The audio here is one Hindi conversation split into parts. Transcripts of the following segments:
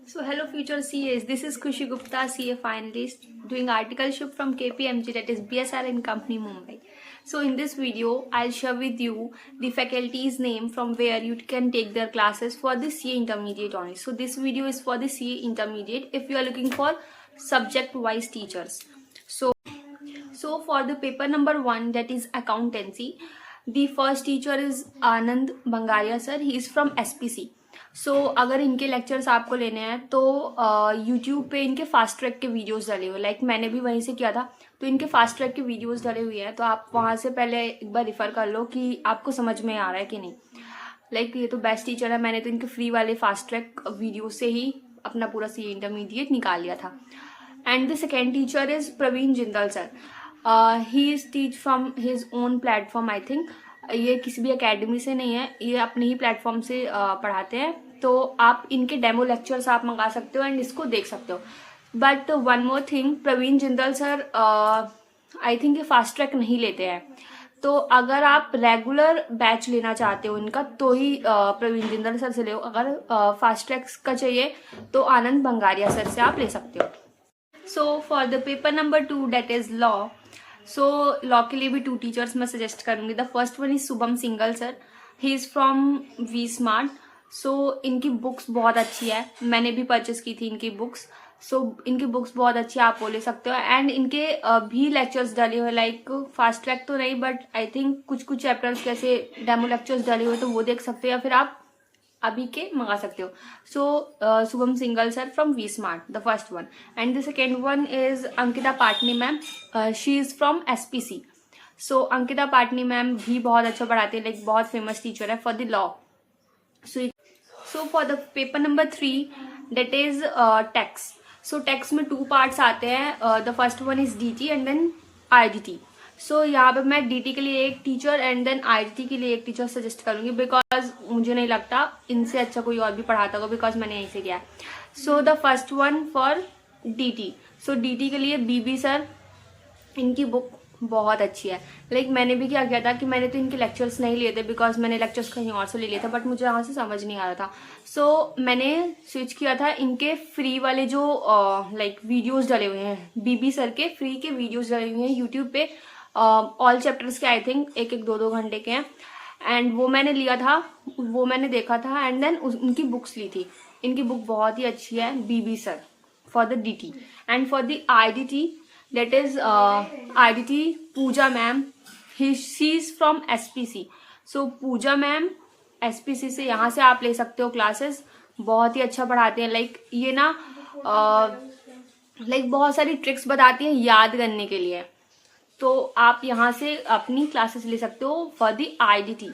So hello future CAs, this is Khushi Gupta, CA finalist doing articleship from KPMG, that is BSR and Company Mumbai. So in this video, I'll share with you the faculty's name from where you can take their classes for the CA intermediate only. So this video is for the CA intermediate if you are looking for subject wise teachers. So for the paper number 1, that is accountancy, the first teacher is Anand Bangaria sir. He is from SPC. सो अगर इनके लेक्चर्स आपको लेने हैं तो यूट्यूब पे इनके फास्ट ट्रैक के वीडियोस डले हुए, लाइक मैंने भी वहीं से किया था, तो इनके फास्ट ट्रैक के वीडियोस डले हुए हैं, तो आप वहाँ से पहले एक बार रेफर कर लो कि आपको समझ में आ रहा है कि नहीं. लाइक ये तो बेस्ट टीचर है, मैंने तो इनके फ्री वाले फास्ट ट्रैक वीडियो से ही अपना पूरा सी इंटरमीडिएट निकाल लिया था. And the second teacher is Praveen Jindal sir. He is teach from his own platform. I think ये किसी भी एकेडमी से नहीं है, ये अपने ही प्लेटफॉर्म से पढ़ाते हैं, तो आप इनके डेमो लेक्चर्स आप मंगा सकते हो एंड इसको देख सकते हो. But one more thing, Praveen Jindal sir I think ये फास्ट ट्रैक नहीं लेते हैं, तो अगर आप रेगुलर बैच लेना चाहते हो इनका तो ही प्रवीण जिंदल सर से लो. अगर फास्ट ट्रैक का चाहिए तो आनंद बंगारिया सर से आप ले सकते हो. So for the paper number 2, that is law. So law के लिए भी 2 टीचर्स मैं सजेस्ट करूंगी. The first one is Shubham Singhal sir. He is from V Smart. So इनकी बुक्स बहुत अच्छी है, मैंने भी परचेस की थी इनकी बुक्स. सो इनकी बुक्स बहुत अच्छी है, आप वो ले सकते हो. एंड इनके भी लेक्चर्स डाले हुए, लाइक फास्ट ट्रैक तो नहीं बट आई थिंक कुछ कुछ चैप्टर्स कैसे डेमो लेक्चर्स डाले हुए, तो वो देख सकते हो या फिर आप अभी के मंगा सकते हो. So Shubham Singhal sir from V Smart, the first one. And the second one is Ankita Patni ma'am. She is from SPC. So Ankita Patni ma'am भी बहुत अच्छा पढ़ाते हैं, लाइक बहुत फेमस टीचर है for the law. So for the paper number 3, that is tax. So tax में 2 पार्ट्स आते हैं. The first one is DT and then IDT. So यहाँ पे मैं डीटी के लिए एक टीचर एंड देन आईडीटी के लिए एक टीचर सजेस्ट करूंगी, बिकॉज मुझे नहीं लगता इनसे अच्छा कोई और भी पढ़ाता होगा, बिकॉज मैंने यहीं से किया. So the first one for DT. So DT के लिए बीबी सर. इनकी बुक बहुत अच्छी है. लाइक मैंने भी क्या किया था कि मैंने तो इनके लेक्चर्स नहीं लिए थे, बिकॉज मैंने लेक्चर्स कहीं और से ले लिए थे, बट मुझे यहाँ से समझ नहीं आ रहा था. सो मैंने स्विच किया था इनके फ्री वाले जो लाइक वीडियोस डले हुए हैं, बीबी सर के फ्री के वीडियोस डले हुए हैं यूट्यूब पे, ऑल चैप्टर्स के आई थिंक 1-2 घंटे के हैं. एंड वो मैंने लिया था, वो मैंने देखा था एंड देन उनकी बुक्स ली थी. इनकी बुक बहुत ही अच्छी है, BB sir for the DT. And for the IDT, that is IDT Pooja ma'am. She is from SPC. So Pooja ma'am SPC से यहाँ से आप ले सकते हो क्लासेस, बहुत ही अच्छा पढ़ाते हैं. लाइक ये ना लाइक बहुत सारी ट्रिक्स बताती हैं याद करने के लिए, तो आप यहाँ से अपनी क्लासेस ले सकते हो for the IDT.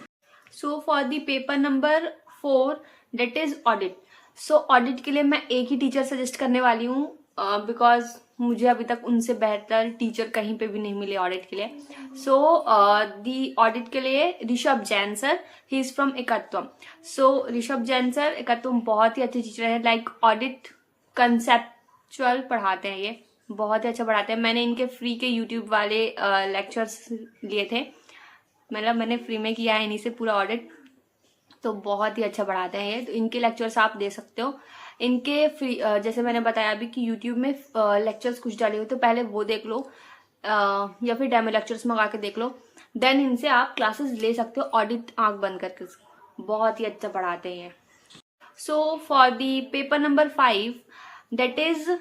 So for the paper number 4, that is audit. So audit के लिए मैं एक ही टीचर सजेस्ट करने वाली हूँ, बिकॉज मुझे अभी तक उनसे बेहतर टीचर कहीं पे भी नहीं मिले ऑडिट के लिए. सो दी ऑडिट के लिए Rishabh Jain sir. He is from Ekatvam. So Rishabh Jain sir Ekatvam बहुत ही अच्छे टीचर है, लाइक ऑडिट कंसेप्चुअल पढ़ाते हैं, ये बहुत ही अच्छा पढ़ाते हैं. मैंने इनके फ्री के यूट्यूब वाले लेक्चर्स लिए थे, मतलब मैंने फ्री में किया है इन्हीं से पूरा ऑडिट, तो बहुत ही अच्छा पढ़ाते हैं ये. तो इनके लेक्चर्स आप दे सकते हो. इनके फ्री जैसे मैंने बताया अभी कि यूट्यूब में लेक्चर्स कुछ डाले हुए, तो पहले वो देख लो या फिर डेमो लेक्चर्स मंगा के देख लो, देन इनसे आप क्लासेस ले सकते हो ऑडिट आंख बंद करके. बहुत ही अच्छा पढ़ाते हैं. So for the paper number 5, that is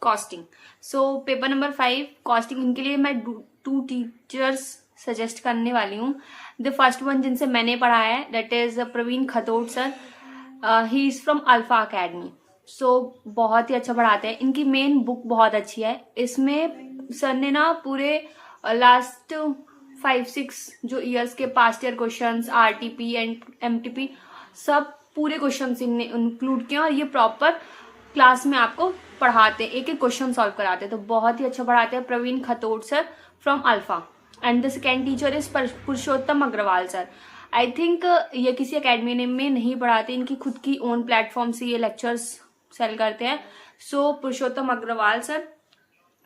costing. So paper number 5 costing, इनके लिए मैं 2 टीचर्स सजेस्ट करने वाली हूँ. द फर्स्ट वन जिनसे मैंने पढ़ा है, that is Praveen Khatod sir. He is from Alpha Academy. So बहुत ही अच्छा पढ़ाते हैं. इनकी मेन बुक बहुत अच्छी है. इसमें सर ने ना पूरे लास्ट 5-6 जो ईयर्स के past year questions, RTP and MTP, सब पूरे क्वेश्चंस इनने इंक्लूड किए और ये प्रॉपर क्लास में आपको पढ़ाते हैं, एक एक क्वेश्चन सॉल्व कराते हैं, तो बहुत ही अच्छा पढ़ाते हैं Praveen Khatod sir from Alpha. And the second teacher is Purushottam Agarwal sir. I think ये किसी अकेडमी में नहीं पढ़ाते, इनकी खुद की ओन प्लेटफॉर्म से ये लेक्चर्स सेल करते हैं. सो पुरुषोत्तम अग्रवाल सर,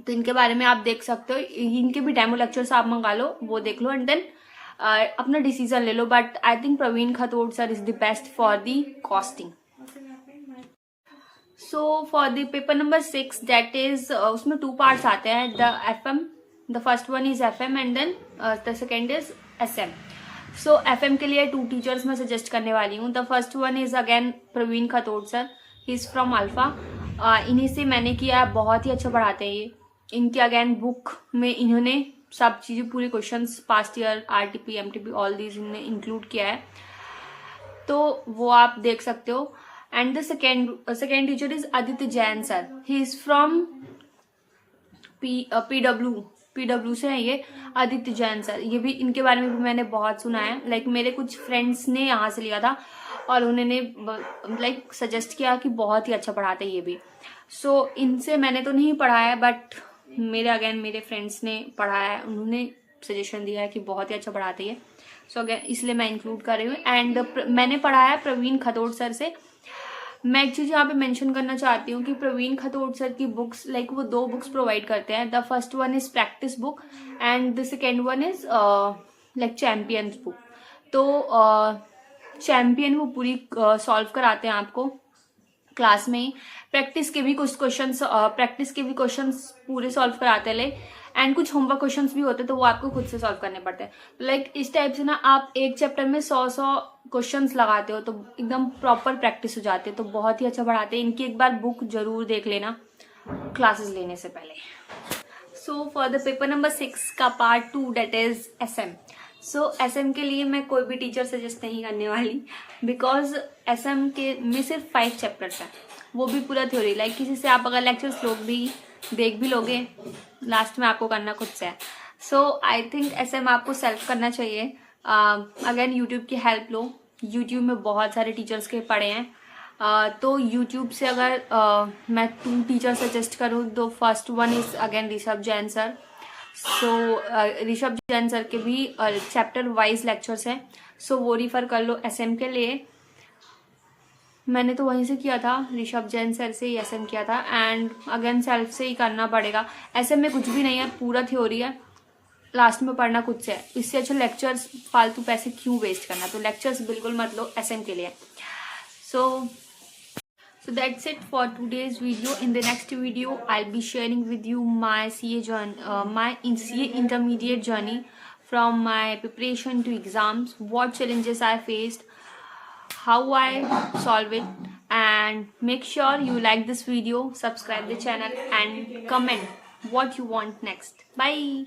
तो इनके बारे में आप देख सकते हो. इनके भी डेमो लेक्चर्स आप मंगा लो, वो देख लो एंड देन अपना डिसीजन ले लो. But I think Praveen Khatod sir is the best for the costing. So for the paper number 6 that is उसमें 2 पार्ट्स आते हैं. The FM, the first one is FM and then the second is SM. So FM के लिए 2 टीचर्स मैं सजेस्ट करने वाली हूँ. The first one is again Praveen Khatod sir. He is from Alpha. इन्हीं से मैंने किया, बहुत ही अच्छा पढ़ाते हैं ये. इनके अगेन बुक में इन्होंने सब चीज़ें, पूरे questions past year, RTP, MTP all these इन्होंने इंक्लूड किया है, तो वो आप देख सकते हो. And the second teacher is Aditya Jain sir. He is from PW से है ये, आदित्य जैन सर. ये भी, इनके बारे में भी मैंने बहुत सुना है. लाइक मेरे कुछ फ्रेंड्स ने यहाँ से लिया था और उन्होंने लाइक सजेस्ट किया कि बहुत ही अच्छा पढ़ाते हैं ये भी. सो इनसे मैंने तो नहीं पढ़ा है, बट मेरे फ्रेंड्स ने पढ़ा है, उन्होंने सजेशन दिया है कि बहुत ही अच्छा पढ़ाते हैं. सो अगेन इसलिए मैं इंक्लूड कर रही हूँ. एंड मैंने पढ़ा है प्रवीण खतोड़ सर से. मैं एक चीज़ यहाँ पे मेंशन करना चाहती हूँ कि प्रवीण खतोड़ सर की बुक्स, लाइक वो 2 बुक्स प्रोवाइड करते हैं. The first one is practice book and the second one is like champions book. तो चैम्पियन वो पूरी सॉल्व कराते हैं आपको क्लास में ही. प्रैक्टिस के भी क्वेश्चंस पूरे सॉल्व कराते हैं. एंड कुछ होमवर्क क्वेश्चंस भी होते हैं, तो वो आपको खुद से सॉल्व करने पड़ते हैं. लाइक इस टाइप से ना आप एक चैप्टर में 100 क्वेश्चंस लगाते हो, तो एकदम प्रॉपर प्रैक्टिस हो जाती है. तो बहुत ही अच्छा पढ़ाते हैं. इनकी एक बार बुक जरूर देख लेना क्लासेस लेने से पहले. So for the paper number 6 का part 2 that is SM. So SM के लिए मैं कोई भी टीचर सजेस्ट नहीं करने वाली, बिकॉज SM के में सिर्फ 5 चैप्टर्स हैं, वो भी पूरा थ्योरी. लाइक किसी से आप अगर लेक्चर्स देख भी लोगे, लास्ट में आपको करना खुद से है. सो आई थिंक SM आपको सेल्फ करना चाहिए. अगेन यूट्यूब की हेल्प लो. यूट्यूब में बहुत सारे टीचर्स के पढ़े हैं. तो यूट्यूब से अगर मैं 2 टीचर सजेस्ट करूँ, तो first one is again Rishabh Jain sir. So Rishabh Jain sir के भी चैप्टर वाइज लेक्चर्स हैं, सो वो रिफर कर लो SM के लिए. मैंने तो वहीं से किया था, ऋषभ जैन सर से ही SM किया था. एंड अगेन सेल्फ से ही करना पड़ेगा. SM में कुछ भी नहीं है, पूरा थ्योरी है, लास्ट में पढ़ना खुद से है. इससे अच्छा लेक्चर्स, फालतू पैसे क्यों वेस्ट करना. तो लेक्चर्स बिल्कुल मत लो SM के लिए. So that's it for today's video. In the next video, I'll be sharing with you my CA intermediate journey, from my preparation to exams, what challenges I faced, how I solve it. And make sure you like this video, subscribe the channel, and comment what you want next. Bye.